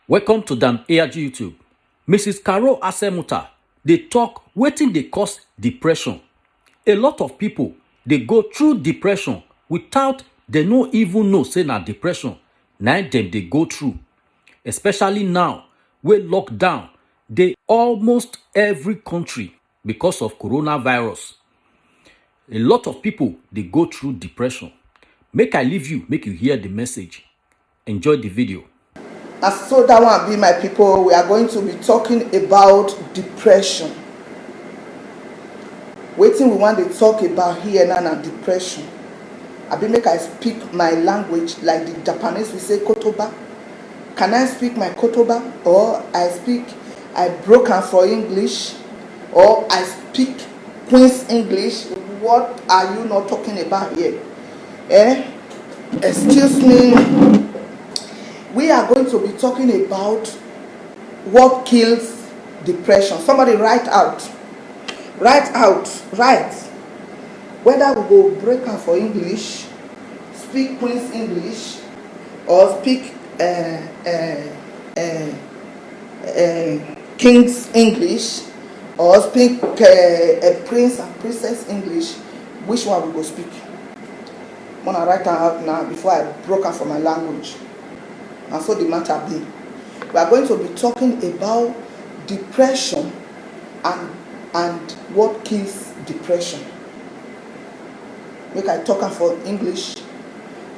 Welcome to Dan ARG YouTube. Mrs. Carol Asemuta, they talk wetin dey cause depression. A lot of people they go through depression without they no even know say na depression. Na dem they go through. Especially now, wey lockdown dey almost every country because of coronavirus. A lot of people they go through depression. Make I leave you, make you hear the message. Enjoy the video. And so that one be my people, we are going to be talking about depression. Wetin we want to talk about here now na depression. I be make I speak my language like the Japanese we say kotoba. Can I speak my kotoba, or I broke am for English, or I speak Queen's English? What are you not talking about here? Excuse me. We are going to be talking about what kills depression. Somebody write out. Write. Whether we go break am for English, speak Queen's English, or speak King's English, or speak Prince and Princess English, which one we go speak? I'm gonna write am out now before I broke am for my language. And so the matter be. We are going to be talking about depression and what kills depression. Make I talk am for English.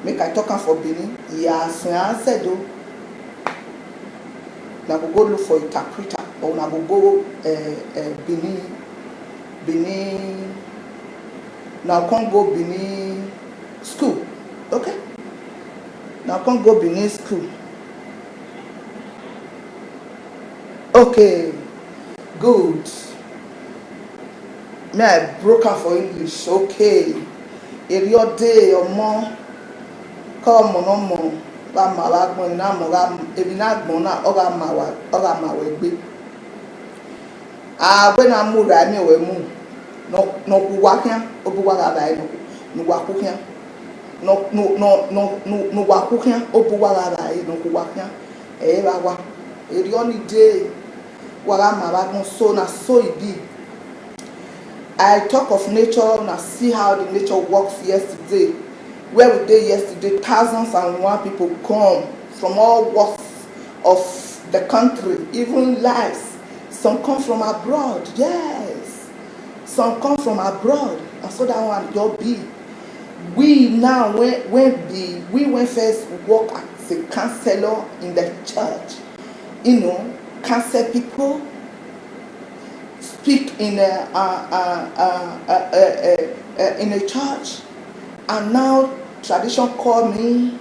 Make I talk am for Benin. Yes, I said though. Now we go look for interpreter, or now we go Benin. Now can't go Benin school. Okay. Now can't go Benin school. Okay, good. Me I broke out for English. Okay. Area day or more. Come on, more. Ba ma wa gbon na mo ga ebi na gbon na o ga ma we gbe. Ah, when I move I me we mu. No ku wa kian, obu wa ga ba no wa ku kian. No wa ku kian, obu wa ga ba no ku wa kian. E ba wa. Area ni day. So it be. I talk of nature and I see how the nature works yesterday. Where we did yesterday, thousands and one people come from all walks of the country, even lives. Some come from abroad, yes. Some come from abroad. And so that one you'll be. We now when first work as a counselor in the church, counsel people, speak in a church, and now tradition call me,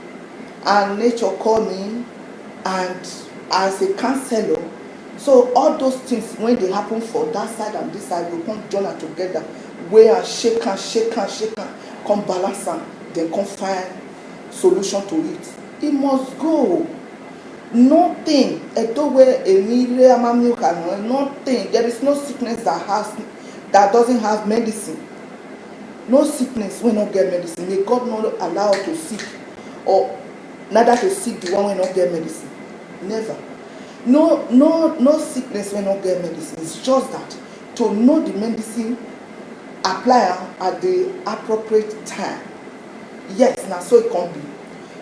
and nature call me, and as a counselor. So all those things when they happen for that side and this side, we come join them together, where and shake and come balance and then come find solution to it. It must go. Nothing, nothing. There is no sickness that doesn't have medicine. No sickness will not get medicine. May God not allow to sick, or neither to sick the one will not get medicine. Never. No sickness will not get medicine. It's just that to know the medicine, apply at the appropriate time. Yes, now so it can be.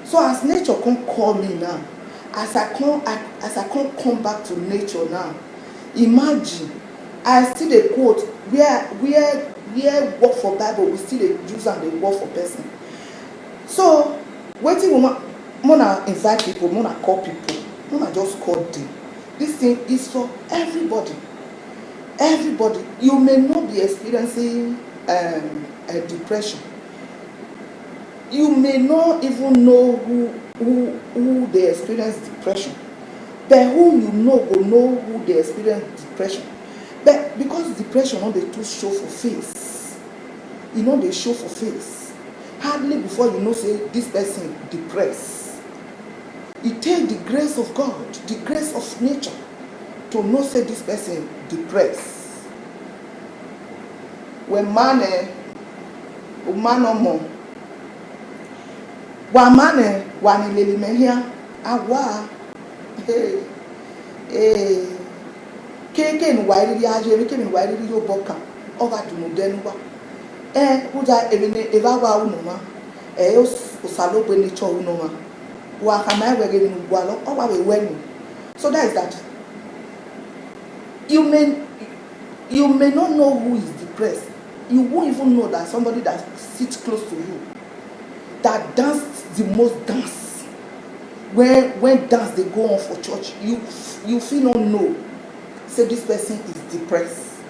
So as nature can call me now. As I can't come back to nature now, imagine I still a quote where work for Bible, we still use and they work for person. So waiting we wanna invite people, wanna call people, wanna just call them. This thing is for everybody. Everybody. You may not be experiencing a depression. You may not even know who they experience depression, but who you know will know who they experience depression. But because depression no dey too show for face, they show for face. Hardly before you know say this person depressed. It takes the grace of God, the grace of nature, to know say this person depressed. When man or more. Wa mane wa ni leli mehia awa hey keke nu wa iri aje emi ke mi wa iri yo boka o ga dunu denu wa kuja emene eva wa unu ma o salo pe ni cho unu ma wa kana we ge nu gwa lo o wa we wenu. So that is that. You may not know who is depressed. You won't even know that somebody that sits close to you, that dance the most dance. When dance they go on for church, you feel not know. Say this person is depressed.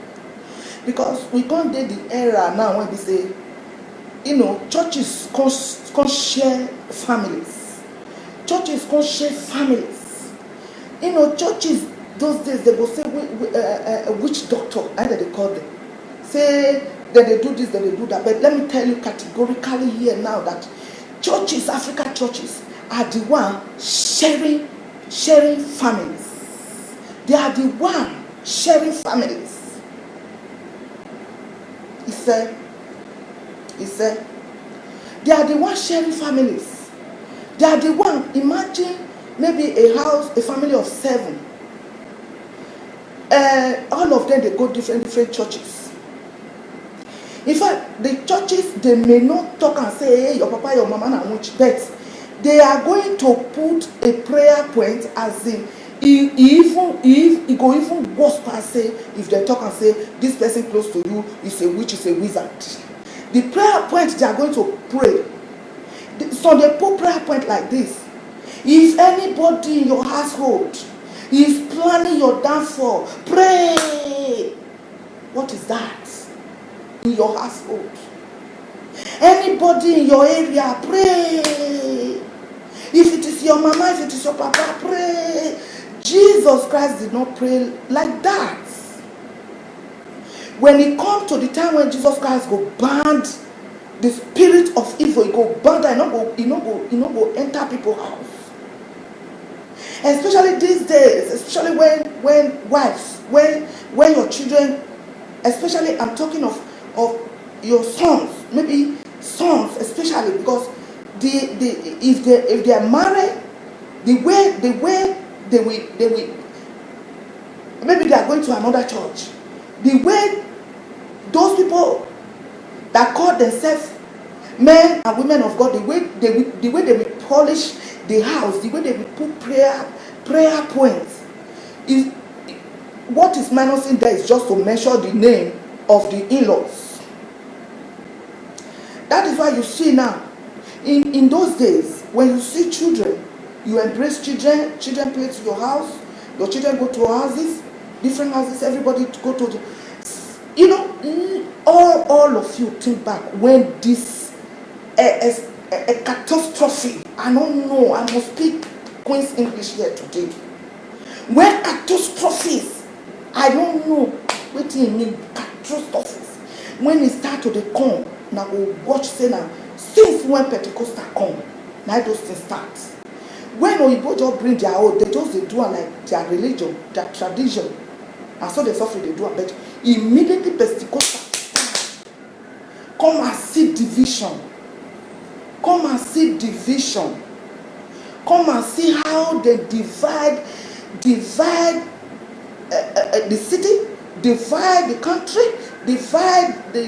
Because we can't get the era now when we say, churches can't share families. Churches can't share families. Churches those days they go say witch doctor, either they call them. Say that they do this, that they do that. But let me tell you categorically here now that churches, African churches, are the one sharing families. They are the one sharing families. He said, they are the one sharing families. They are the one, imagine maybe a house, a family of 7. All of them, they go different churches. In fact, the churches, they may not talk and say, hey, your papa, your mama, and which, but they are going to put a prayer point as in, it go even worse per se if they talk and say, this person close to you is a witch, is a wizard. The prayer point they are going to pray. So they put prayer point like this. If anybody in your household is planning your downfall, pray. What is that? In your household. Anybody in your area, pray. If it is your mama, if it is your papa, pray. Jesus Christ did not pray like that. When it comes to the time when Jesus Christ go ban the spirit of evil, he go ban that, he not go enter people's house. Especially these days, especially when wives, when your children, especially I'm talking of your sons, maybe sons especially, because if they are married, the way they will maybe they are going to another church, the way those people that call themselves men and women of God, the way they will polish the house, the way they will put prayer points, is what is minusing there is just to measure the name of the in-laws. That is why you see now, in those days, when you see children, you embrace children play to your house, your children go to houses, different houses, everybody go to the, all of you think back when this a catastrophe, I don't know, I must speak Queen's English here today. When catastrophes, I don't know what you mean catastrophes. When it start to the come, now go watch say now, since when Pentecostal come, now those things start. When Oyibo just bring their own, they do it like their religion, their tradition, and so they suffer they do it. But immediately Pentecostal come and see division. Come and see division. Come and see how they divide the city, divide the country, divide the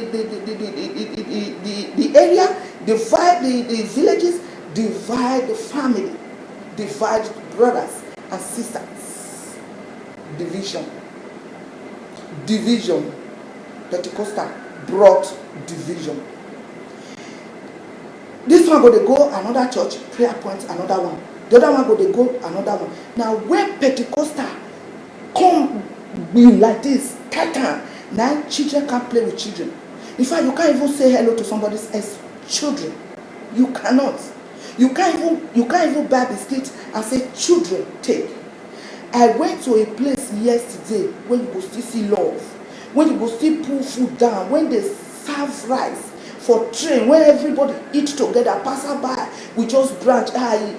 area, divide the villages, divide the family, divide brothers and sisters. Division. Pentecostal brought division. This one go, they go another church, prayer point, another one. The other one go, they go another one. Now when Pentecostal come be like this, now children can't play with children. In fact, you can't even say hello to somebody's else children. You cannot. You can't even buy biscuits and say children take. I went to a place yesterday when you go still see love, when you go still pull food down, when they serve rice for train, when everybody eat together, passer by, we just branch. I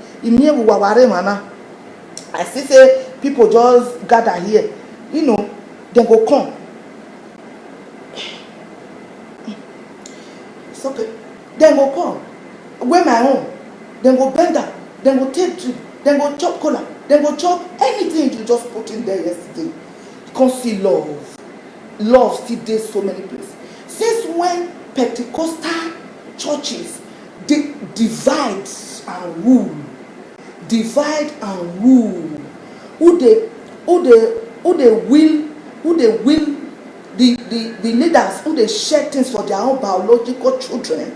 see say people just gather here, they go come. It's okay. Then go come. Where my own? Then go bend down. Then go take drink. Then go chop cola. They go chop anything you just put in there yesterday. You can't see love. Love still dey so many places. Since when Pentecostal churches dey divide and rule, who dey will the leaders who dey share things for their own biological children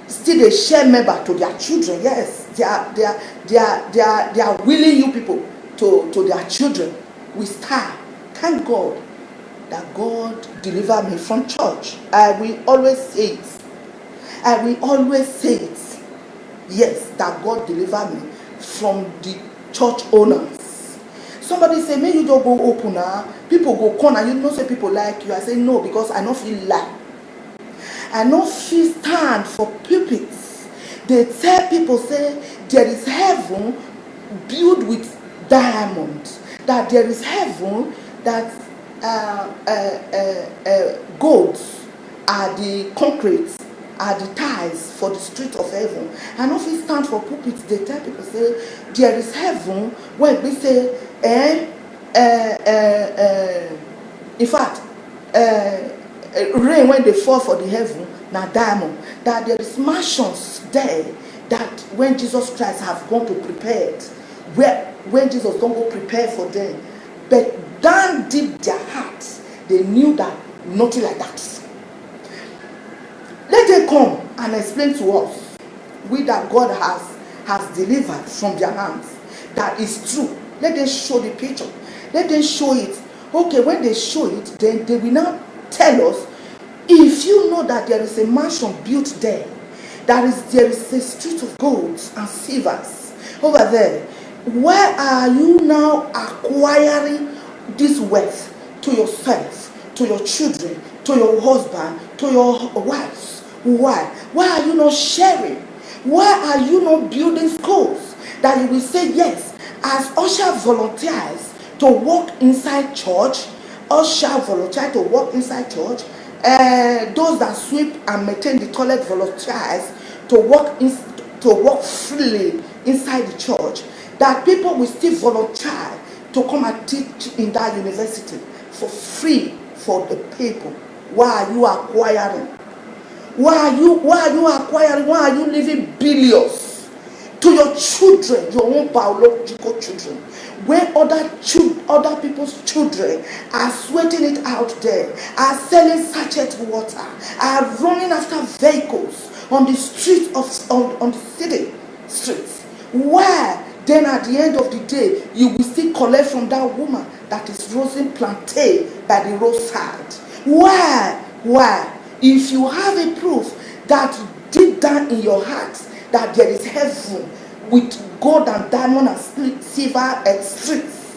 still dey share member to their children. Yes, they are willing you people to their children with star. Thank God that God deliver me from church. I will always say it. Yes, that God deliver me from the church owners. Somebody say, may you don't go open now. People go corner. You know say people like you. I say no, because I don't feel like. I don't feel stand for pulpits. They tell people say there is heaven built with diamonds. That there is heaven that golds are the concrete, are the ties for the street of heaven. And if it stand for pulpits, they tell people say there is heaven when we say in fact rain when they fall for the heaven now diamond, that there is mansions there that when Jesus Christ have gone to prepare, where when Jesus don't go prepare for them, but down deep their hearts they knew that nothing like that. Let them come and explain to us, we that God has delivered from their hands, that is true. Let them show the picture. Let them show it. Okay, when they show it, then they will now tell us, if you know that there is a mansion built there, there is a street of golds and silvers over there, why are you now acquiring this wealth to yourself, to your children, to your husband, to your wives? Why? Why are you not sharing? Why are you not building schools that you will say yes, as usher volunteers to work inside church, usher volunteer to work inside church, those that sweep and maintain the toilet volunteers to work freely inside the church, that people will still volunteer to come and teach in that university for free for the people. Why are you acquiring? Why are you acquiring? Why are you leaving billions to your children, your own biological children, when other people's children are sweating it out there, are selling sachet water, are running after vehicles on the street on the city streets? Why then at the end of the day you will still collect from that woman that is roasting plantain by the roadside? Why? If you have a proof that deep down in your heart that there is heaven with gold and diamond and silver and streets,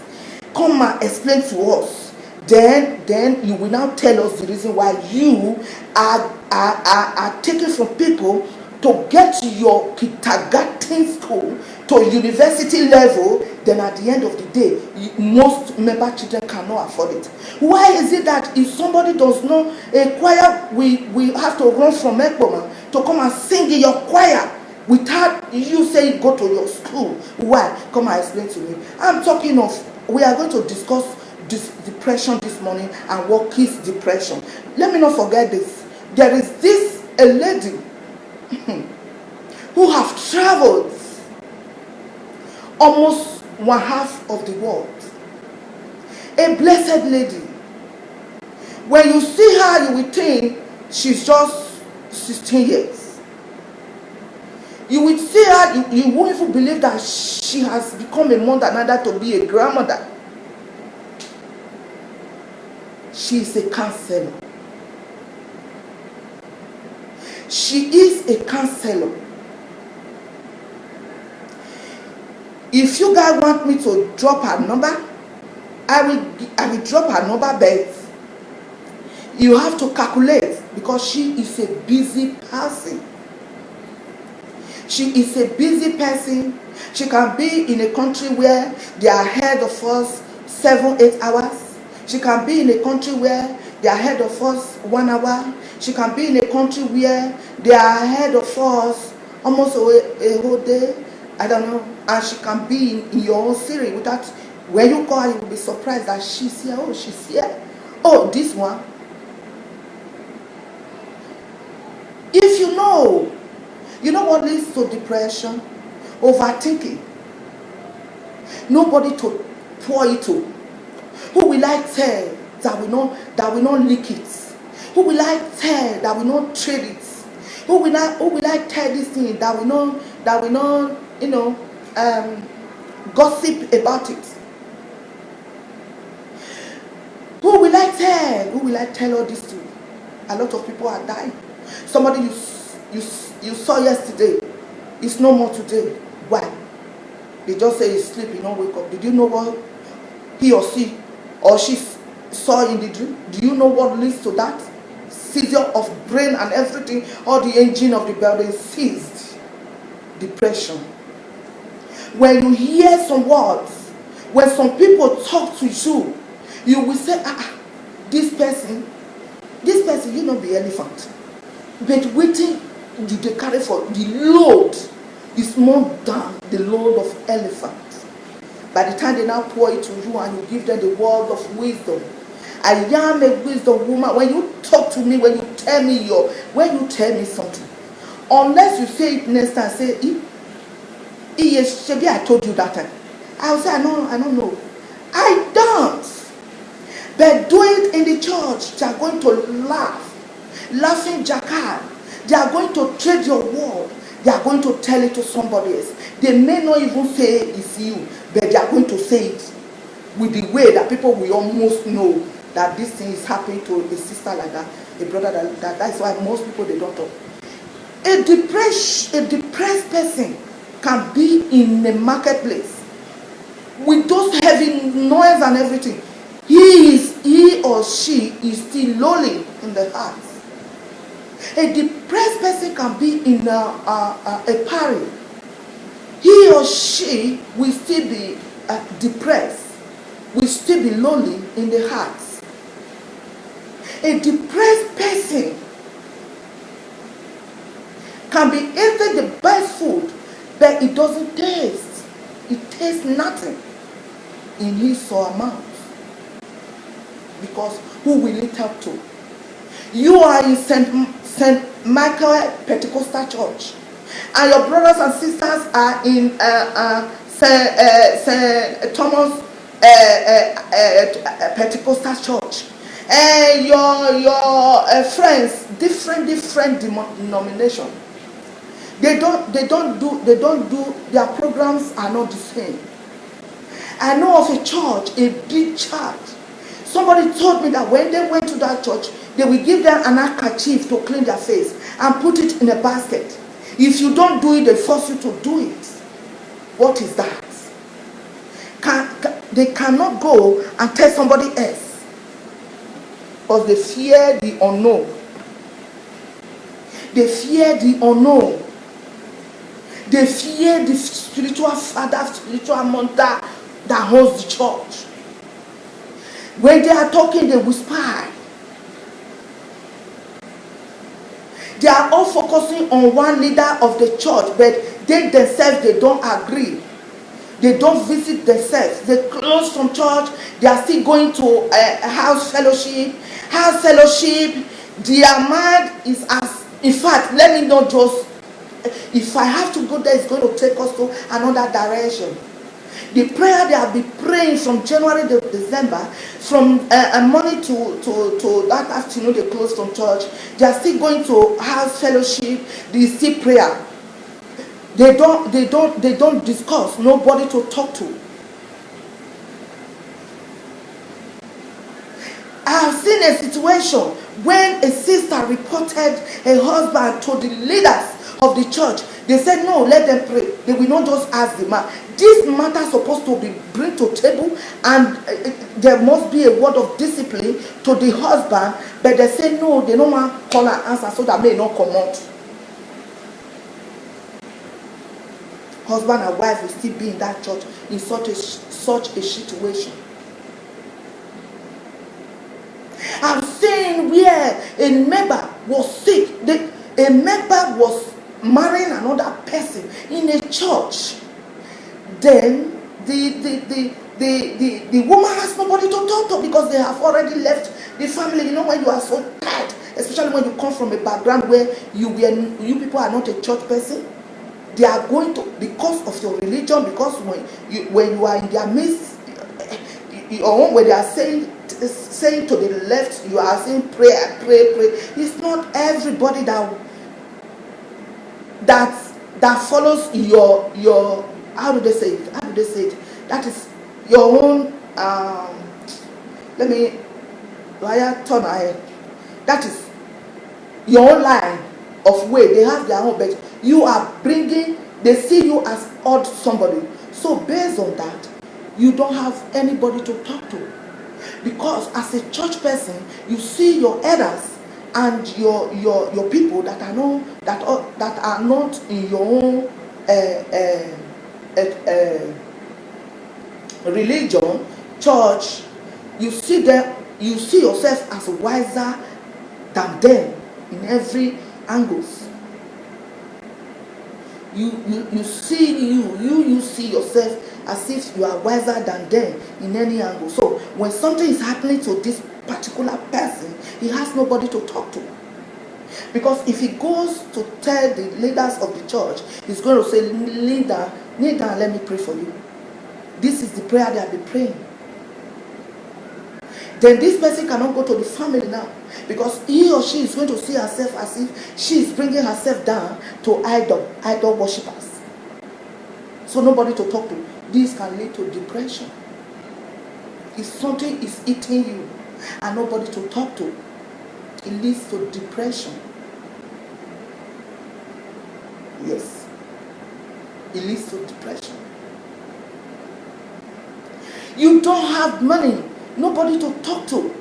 come and explain to us. Then you will now tell us the reason why you are taking from people to get to your kindergarten school to university level. Then at the end of the day, most member children cannot afford it. Why is it that if somebody does not a choir, we have to run from Ekpoma to come and sing in your choir without you saying go to your school? Why? Come and explain to me. I'm talking of, we are going to discuss this depression this morning and what kills depression. Let me not forget this. There is a lady who have traveled almost one half of the world. A blessed lady. When you see her, you will think she's just 16 years. You will see her, you won't even believe that she has become a mother, neither to be a grandmother. She is a counselor. She is a counselor. If you guys want me to drop her number, I will drop her number, but you have to calculate because she is a busy person. She is a busy person. She can be in a country where they are ahead of us 7-8 hours. She can be in a country where they are ahead of us 1 hour. She can be in a country where they are ahead of us almost a whole day. I don't know. And she can be in your own city without, when you call her, you will be surprised that she's here. Oh, she's here. Oh, this one. If you know what leads to depression? Overthinking. Nobody to pour it to. Who will I tell that we not leak it? Who will I tell that we not trade it? Who will I tell this thing that we not gossip about it? Who will I tell? Who will I tell all this to? A lot of people are dying. Somebody you saw yesterday is no more today. Why? They just say he's sleeping, not wake up. Did you know what he or she saw in the dream? Do you know what leads to that? Seizure of brain and everything, all the engine of the building seized. Depression. When you hear some words, when some people talk to you, you will say, this person, you know, be elephant. But waiting, they carry for the load is more than the load of elephant. By the time they now pour it to you and you give them the word of wisdom, I am a wisdom woman. When you talk to me, when you tell me something, unless you say it next time, say Shebi, I told you that time. I'll say, I don't know. I don't. But do it in the church. They are going to laughing jacquard. They are going to trade your word. They are going to tell it to somebody else. They may not even say it's you, but they are going to say it with the way that people will almost know that this thing is happening to a sister like that, a brother like that. That's why most people, they don't talk. A depressed person can be in the marketplace with those heavy noise and everything. He or she is still lowly in the heart. A depressed person can be in a party. He or she will still be depressed, will still be lonely in the heart. A depressed person can be eating the best food, but it doesn't taste. It tastes nothing in his or her mouth. Because who will it help to? You are in St. Michael Pentecostal Church, and your brothers and sisters are in St. Thomas Pentecostal Church, and your friends, different denomination. They don't do their programs are not the same. I know of a church, a big church. Somebody told me that when they went to that church, they will give them an handkerchief to clean their face and put it in a basket. If you don't do it, they force you to do it. What is that? They cannot go and tell somebody else, because they fear the unknown. They fear the unknown. They fear the spiritual father, spiritual mother that holds the church. When they are talking, they whisper. They are all focusing on one leader of the church, but they themselves, they don't agree. They don't visit themselves. They close from church. They are still going to a house fellowship. House fellowship, their mind is as, in fact, let me not just, if I have to go there, it's going to take us to another direction. The prayer they have been praying from January to December, from morning to that afternoon they close from church. They are still going to house fellowship. They still prayer. They don't discuss. Nobody to talk to. I have seen a situation when a sister reported a husband to the leaders of the church. They said, no, let them pray. They will not just ask the man. This matter is supposed to be brought to table, and there must be a word of discipline to the husband. But they say, no, they don't want to call and answer, so that may not come out. Husband and wife will still be in that church in such a situation. I've seen where a member was sick. A member was marrying another person in a church. then the woman has nobody to talk to because they have already left the family. You know, when you are so tired, especially when you come from a background where you people are not a church person, they are going to, because of your religion, because when you are in their midst, when they are saying to the left, you are saying pray. It's not everybody that follows your how do they say it? That is your own let me turn ahead. That is your own line of way. They have their own, but you are bringing, they see you as odd somebody. So based on that, you don't have anybody to talk to, because as a church person, you see your elders and your people that are not in your own religion, church. You see them, you see yourself as wiser than them in every angles. You see yourself as if you are wiser than them in any angle. So when something is happening to this particular person, he has nobody to talk to. Because if he goes to tell the leaders of the church, he's going to say, kneel down and let me pray for you. This is the prayer they have been praying. Then this person cannot go to the family now, because he or she is going to see herself as if she is bringing herself down to idol worshippers. So nobody to talk to. This can lead to depression. If something is eating you and nobody to talk to, it leads to depression. Yes, it leads to depression. You don't have money, nobody to talk to.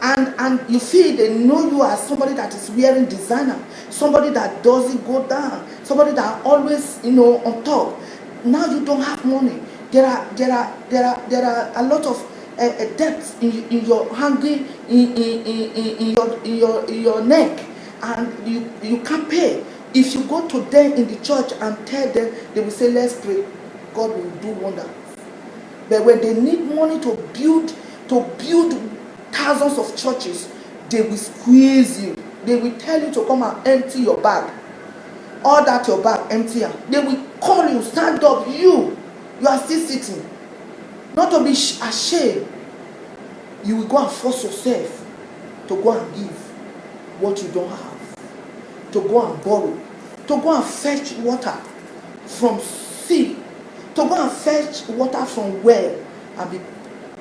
And you feel they know you as somebody that is wearing designer, somebody that doesn't go down, somebody that always on top. Now you don't have money. There are a lot of debts in your hanging in your neck, and you can't pay. If you go to them in the church and tell them, they will say, let's pray, God will do wonders. But when they need money to build thousands of churches, they will squeeze you. They will tell you to come and empty your bag. All that your bag empty. They will call you, stand up. You are still sitting. Not to be ashamed. You will go and force yourself to go and give what you don't have. To go and borrow. To go and fetch water from sea. To go and fetch water from well and be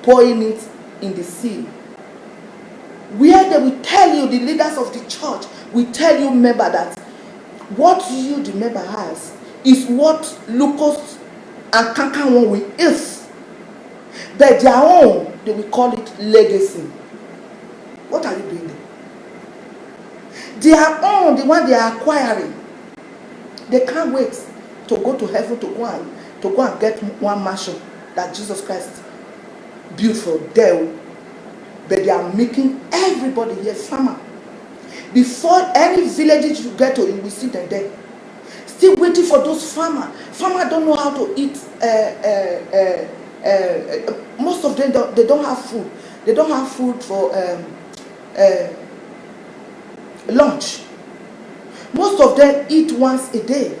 pouring it in the sea. Where they will tell you, the leaders of the church will tell you, member, that what you, the member, has is what locusts and cankerworm will eat. But their own, they will call it legacy. What are you doing there? Their own, the one they are acquiring, they can't wait to go to heaven to go and get one mansion that Jesus Christ built for them. But they are making everybody here farmer. Before any villages you get to, you will see them there. Still waiting for those farmers. Farmers don't know how to eat. Most of them, they don't have food. They don't have food for lunch. Most of them eat once a day.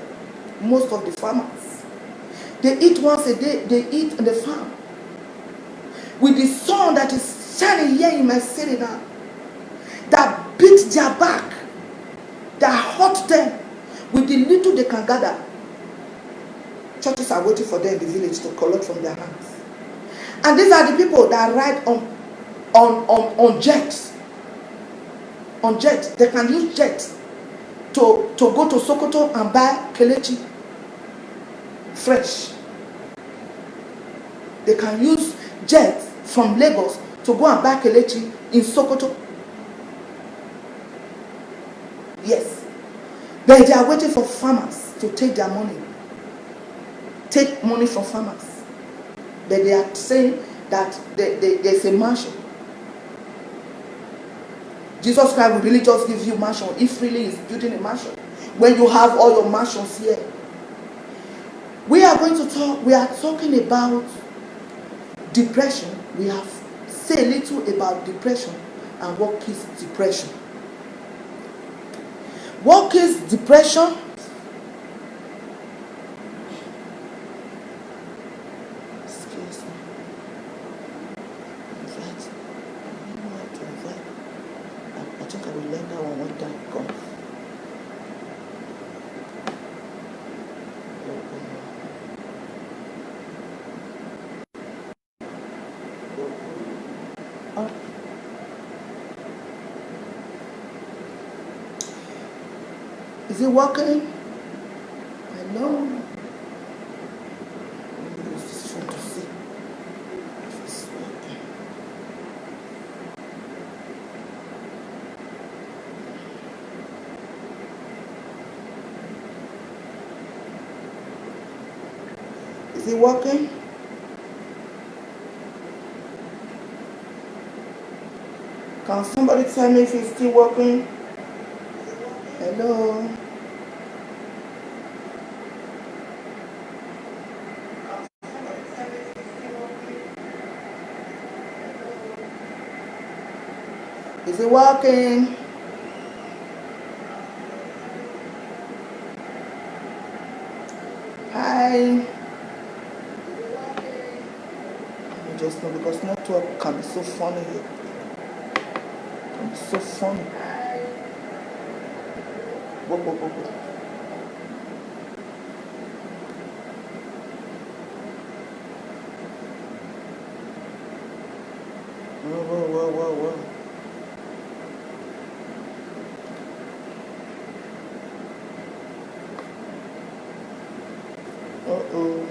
Most of the farmers, they eat once a day. They eat in the farm. With the sun that is shining here in my city now, that beat their back, that hurt them with the little they can gather. Churches are waiting for them in the village to collect from their hands. And these are the people that ride on jets. On jets. They can use jets to go to Sokoto and buy Kelechi fresh. They can use jets from Lagos to go and buy Kelechi in Sokoto. Yes. But they are waiting for farmers to take their money. Take money from farmers. But they are saying that there's a mansion. Jesus Christ will really just give you a mansion if really is building a mansion. When you have all your mansions here. We are talking about depression. We have said a little about depression and what is depression. What is depression? Excuse me. Invite. I don't know how to invite. I think I will learn that one time. Come. Is it working? Hello? Use this phone to see if it's working. Is it working? Can somebody tell me if it's still working? Hello? Is it working? Hi. I just know because network can be so funny here. Can be so funny. Whoa. Whoa. Uh-oh.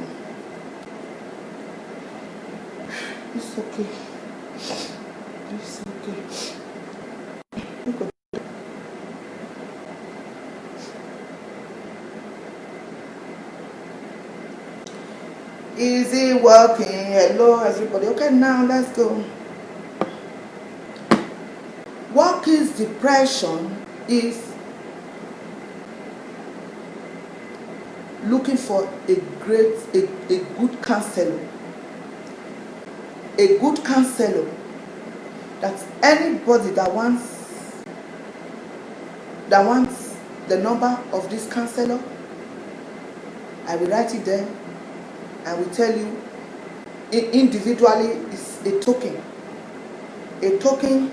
It's okay. It's okay. Is it working? Hello, everybody. Okay, now let's go. What is depression? Is looking for a good counselor. A good counselor. That's anybody that wants the number of this counselor. I will write it there. I will tell you individually. Is a token. A token,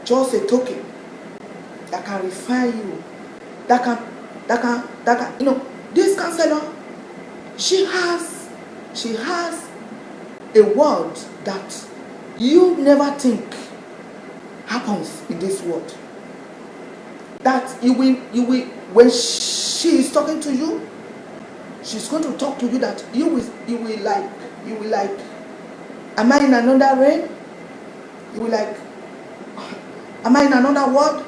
just a token that can refine you. That can, this counselor, she has a word that you never think happens in this world. That you will, when she is talking to you, she's going to talk to you that you will like, am I in another realm? You will like, am I in another world?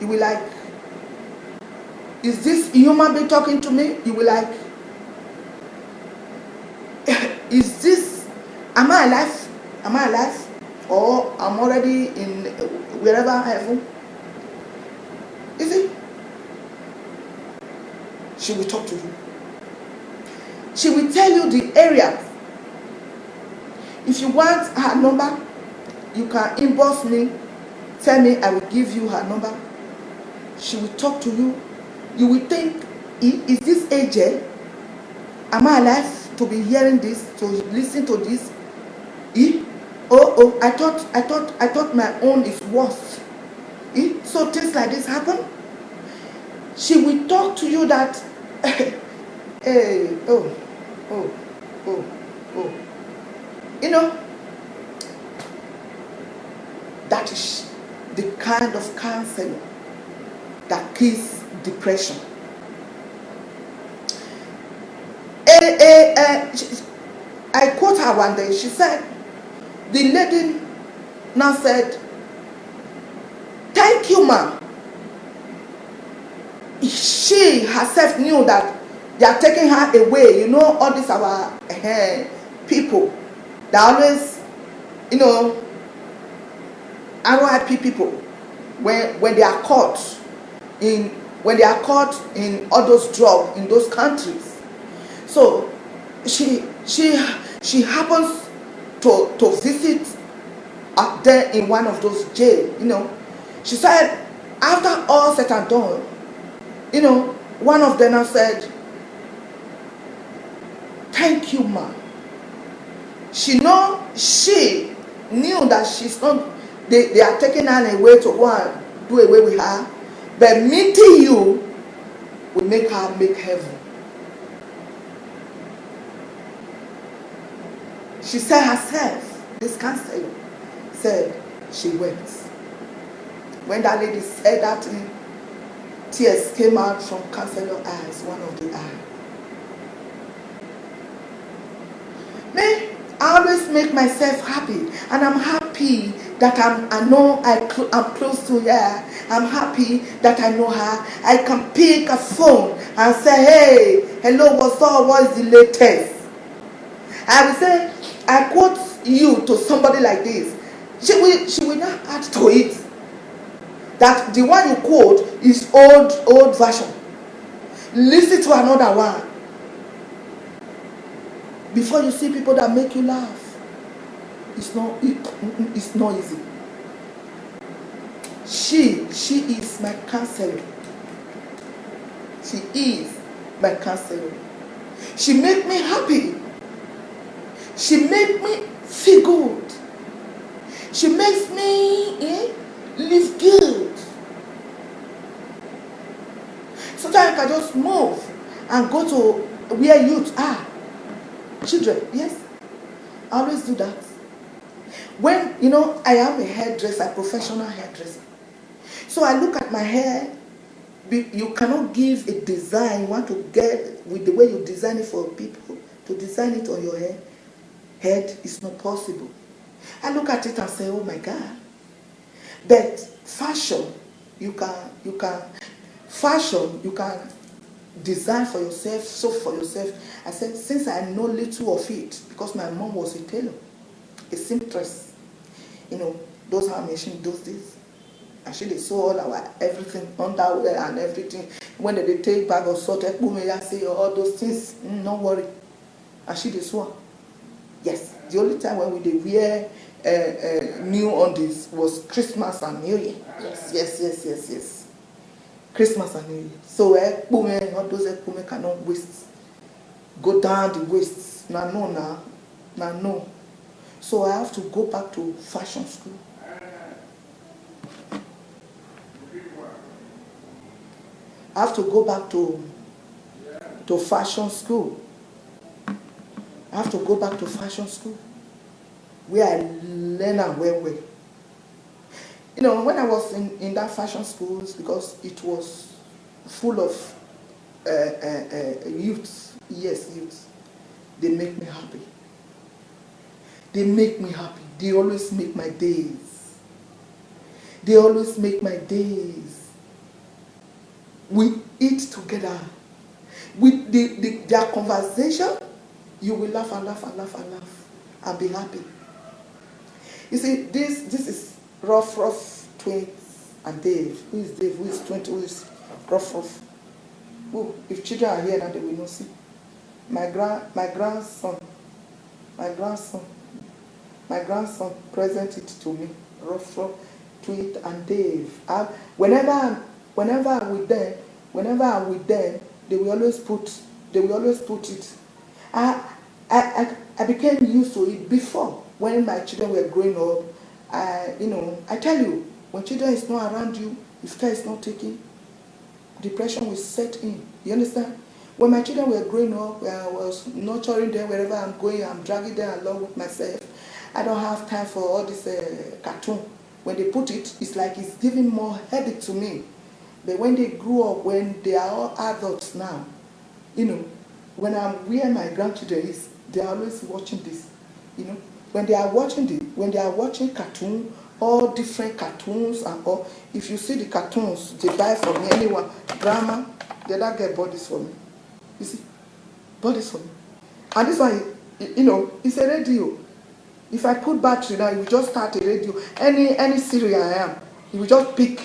You will like, is this human being talking to me? You will like, is this, am I alive? Am I alive? Or I'm already in wherever heaven? Is it? She will talk to you. She will tell you the areas. If you want her number, you can inbox me. Tell me, I will give you her number. She will talk to you. You will think, is this AJ? Am I alive to be hearing this, to listen to this? I thought my own is worse. So things like this happen. She will talk to you that, hey, oh. That is the kind of counseling that kills depression. I quote her one day. She said, the lady now said, thank you, ma'am. She herself knew that they are taking her away. All these our people, they always, RIP people, when they are caught in all those drugs in those countries. So she happens to visit up there in one of those jail, She said, after all said and done, one of them now said, thank you, ma. She knew that she's not, they are taking her away to go and do away with her. But meeting you will make her make heaven. She said herself, this counselor said she wept. When that lady said that, tears came out from counselor's eyes, one of the eyes. Me, I always make myself happy, and I'm happy that I'm close to her. I'm happy that I know her. I can pick a phone and say, hey, hello, what's up? What is the latest? I will say, I quote you to somebody like this. She will not add to it that the one you quote is old version. Listen to another one. Before you see people that make you laugh, it's not easy. She is my counselor. She is my counselor. She make me happy. She make me feel good. She makes me live good. Sometimes I can just move and go to where youth are. Children, yes. I always do that. When, I am a hairdresser, professional hairdresser. So I look at my hair. You cannot give a design, you want to get with the way you design it for people, to design it on your head is not possible. I look at it and say, oh my God. But fashion, you can design for yourself, sew for yourself. I said, since I know little of it, because my mom was a tailor, a seamstress, those are machines those days. And she sew all our everything, underwear and everything. When they take bag of salt, I say all those things, no worry. And she sew. Yes, the only time when we did wear new on this was Christmas and New Year. Yes. Christmas and New Year. So all those cannot waste. Go down the waist. No. So I have to go back to fashion school. I have to go back to fashion school. I have to go back to fashion school where I learn and well. When I was in that fashion schools, because it was full of youths, they make me happy. They always make my days. We eat together. With their conversation, you will laugh and be happy. You see, this is Rough twins and Dave. Who is Dave? Who is 20? Who is Rough? Oh, if children are here now, they will not see. My grandson present it to me. Rough, Tweet and Dave. Whenever I'm with them, they will always put it. I became used to it before when my children were growing up. I tell you, when children is not around you, if care is not taken, depression will set in. You understand? When my children were growing up, I was nurturing them wherever I'm going. I'm dragging them along with myself. I don't have time for all this cartoon. When they put it, it's like it's giving more headache to me. But when they grew up, when they are all adults now, when I'm where my grandchildren is, they are always watching this. When they are watching cartoon, all different cartoons and all. If you see the cartoons they buy for me, anyone, grandma, they don't get bodies for me. You see, bodies for me. And this one, it's a radio. If I put battery now, it will just start a radio. Any serial I am, it will just pick.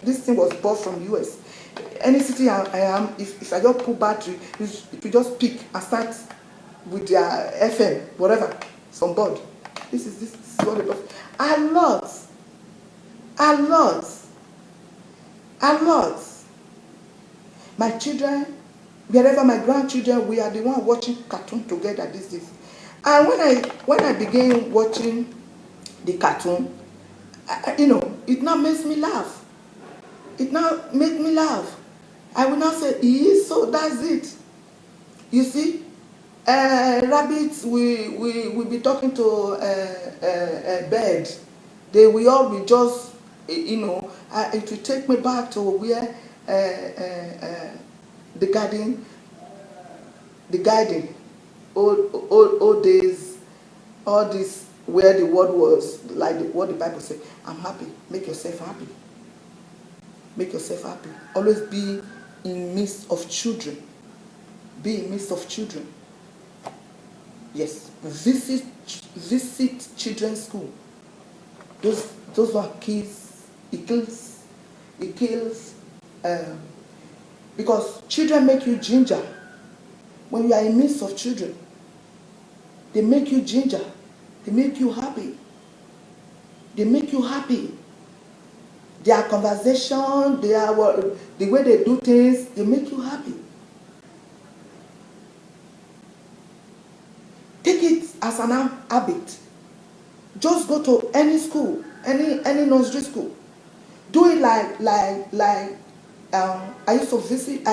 This thing was bought from US. Any city I am, if I just put battery, it will just pick and start with their FM, whatever, some board. This is what it does. A lot, a lot, a lot. My children, wherever my grandchildren, we are the one watching cartoon together these days. And when I began watching the cartoon, it now makes me laugh. It now makes me laugh. I will not say, so that's it. You see, rabbits will be talking to a bird. They will all be just, it will take me back to where the garden, old days, all this, where the word was, like what the Bible said, I'm happy, make yourself happy. Make yourself happy. Always be in midst of children. Be in midst of children. Yes. Visit children's school. Those are kids. It kills. Because children make you ginger. When you are in midst of children, they make you ginger. They make you happy. They make you happy. Their conversation, the way they do things, they make you happy. Take it as an habit. Just go to any school, any nursery school. Do it like I used to visit.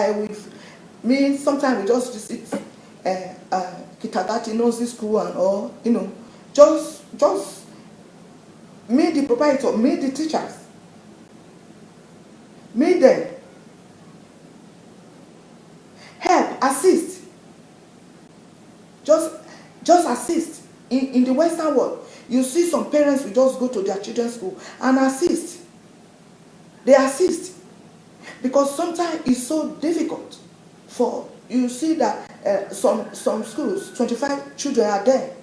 Sometimes we just visit Kitagati nursery school and all. Just meet the proprietor, meet the teachers. Meet them. Help, assist. Just assist. In the Western world, you see some parents will just go to their children's school and assist. They assist. Because sometimes it's so difficult for, you see that some schools, 25 children are there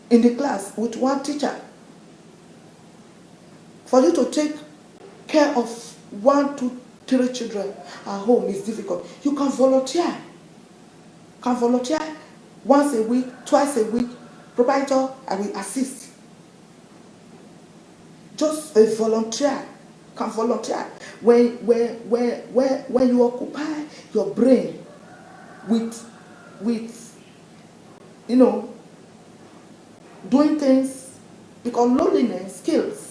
in the class with one teacher. For you to take care of 1 to 3 children at home is difficult. You can volunteer. Once a week, twice a week. Proprietor, I will assist. Just a volunteer. Can volunteer. When you occupy your brain with doing things, because loneliness kills.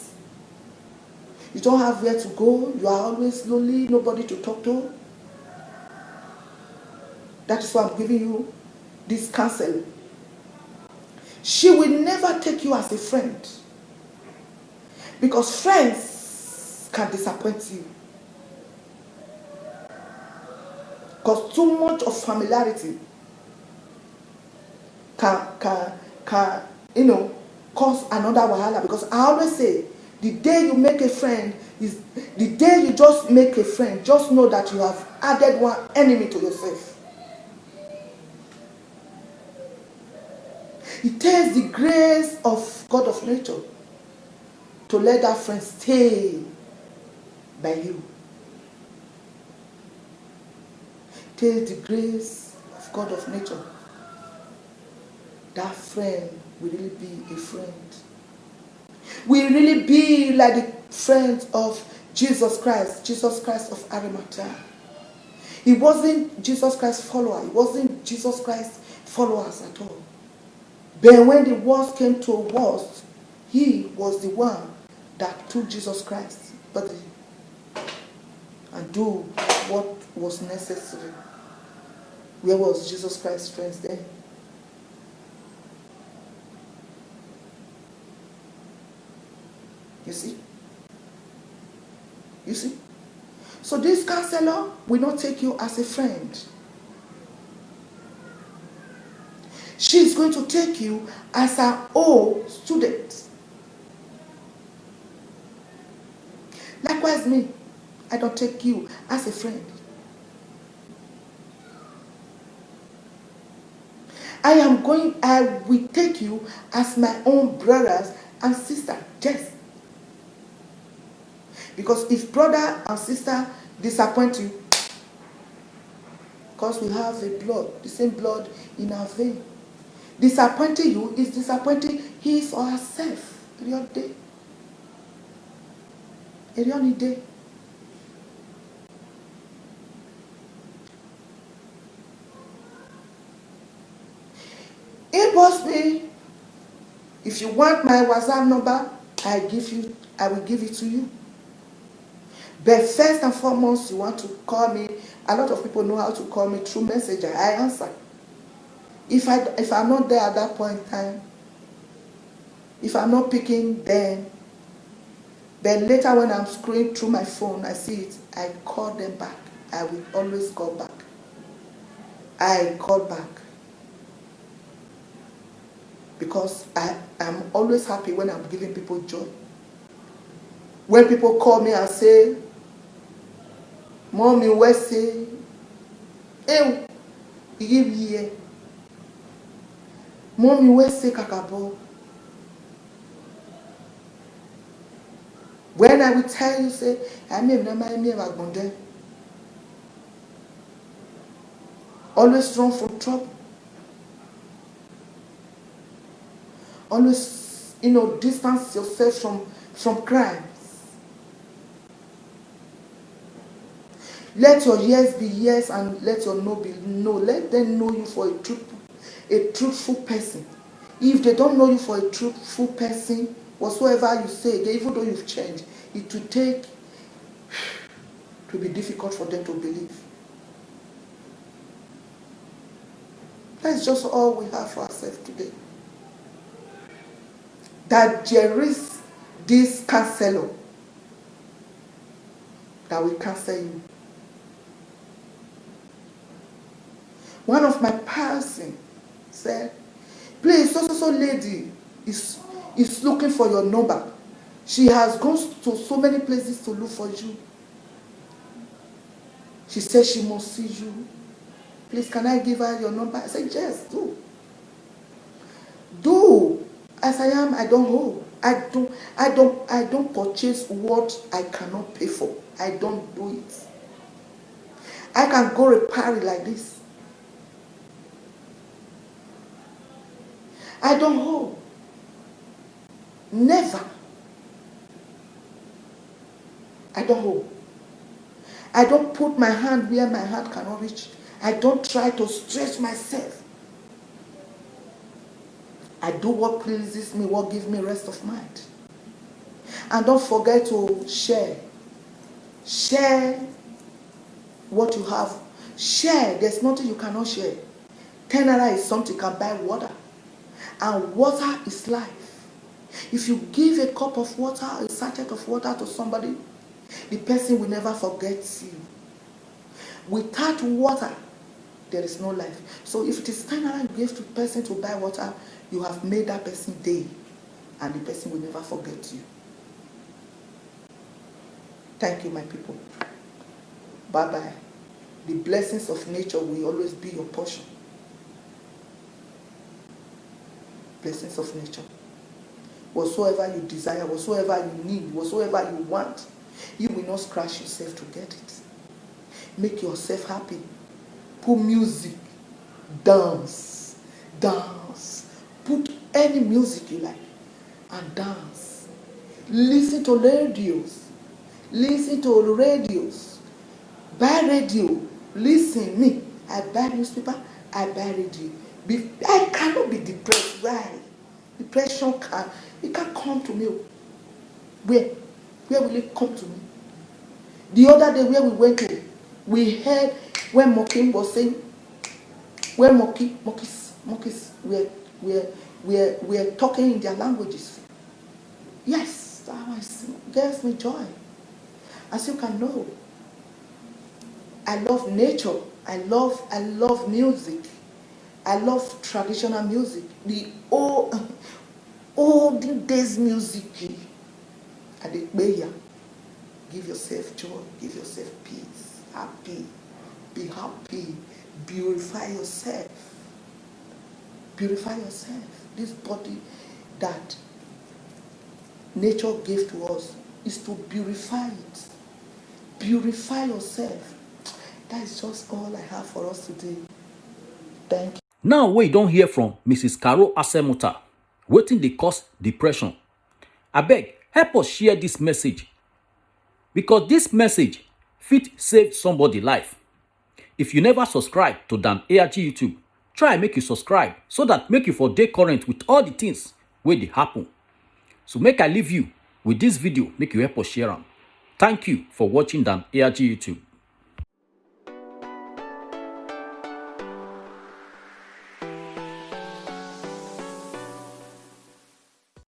You don't have where to go. You are always lonely, nobody to talk to. That is why I'm giving you this counsel. She will never take you as a friend. Because friends can disappoint you. Because too much of familiarity can cause another wahala. Because I always say, the day you make a friend is the day you just make a friend. Just know that you have added one enemy to yourself. It takes the grace of God of nature to let that friend stay by you. It takes the grace of God of nature. That friend will really be a friend. Will really be like the friend of Jesus Christ of Arimathea. He wasn't Jesus Christ's follower. He wasn't Jesus Christ's followers at all. But when the worst came to worst, he was the one that took Jesus Christ bodily and do what was necessary. Where was Jesus Christ's friends then? You see? You see? So this counselor will not take you as a friend. She's going to take you as her own student. Likewise me, I don't take you as a friend. I will take you as my own brothers and sisters. Yes. Because if brother and sister disappoint you. Because we have the blood, the same blood in our vein. Disappointing you is disappointing his or herself. Real day. A real day. Inbox me. If you want my WhatsApp number, I will give it to you. But first and foremost, you want to call me. A lot of people know how to call me through Messenger. I answer. If I'm not there at that point in time, if I'm not picking, then later when I'm scrolling through my phone, I see it, I call them back. I will always call back. I call back. Because I'm always happy when I'm giving people joy. When people call me and say, Mommy, where say, hey, you give me here. Mommy, where say kakabo? When I will tell you, say, I may never always run from trouble. Always, distance yourself from crimes. Let your yes be yes and let your no be no. Let them know you for a truthful person. If they don't know you for a truthful person, whatsoever you say, even though you've changed, it will be difficult for them to believe. That's just all we have for ourselves today. That there is this counselor that will counsel you. One of my person said, please, so lady is looking for your number. She has gone to so many places to look for you. She said she must see you. Please, can I give her your number? I said, yes, do. Do. As I am, I don't hold. I don't purchase what I cannot pay for. I don't do it. I can go repair it like this. I don't hold. Never. I don't hold. I don't put my hand where my hand cannot reach. I don't try to stretch myself. I do what pleases me, what gives me rest of mind. And don't forget to share. Share what you have. Share. There's nothing you cannot share. 10 naira is something you can buy water. And water is life. If you give a cup of water, a sachet of water to somebody, the person will never forget you. Without water, there is no life. So if it is 10 naira you give to the person to buy water, you have made that person day, and the person will never forget you. Thank you, my people. Bye-bye. The blessings of nature will always be your portion. Blessings of nature. Whatsoever you desire, whatsoever you need, whatsoever you want, you will not scratch yourself to get it. Make yourself happy. Put music. Dance. Dance. Put any music you like and dance. Listen to radios. Listen to radios. Buy radio. Listen. Me, I buy newspaper. I buy radio. I cannot be depressed. Why? Depression can't come to me. Where will it come to me? The other day where we went to, we heard when Mokim was saying, when monkeys were talking in their languages. Yes, that gives me joy. As you can know, I love nature. I love music. I love traditional music. The old days music. Adekbeya. Give yourself joy. Give yourself peace. Happy. Be happy. Purify yourself. Purify yourself. This body that nature gave to us is to purify it. Purify yourself. That is just all I have for us today. Thank you. Now we don't hear from Mrs. Carol Asemuta, wetin dey cause depression. Abeg, help us share this message, because this message fit save somebody life. If you never subscribe to Dan ARG YouTube, try make you subscribe so that make you for dey current with all the things wey dey happen. So make I leave you with this video, make you help us share am. Thank you for watching Dan ARG YouTube.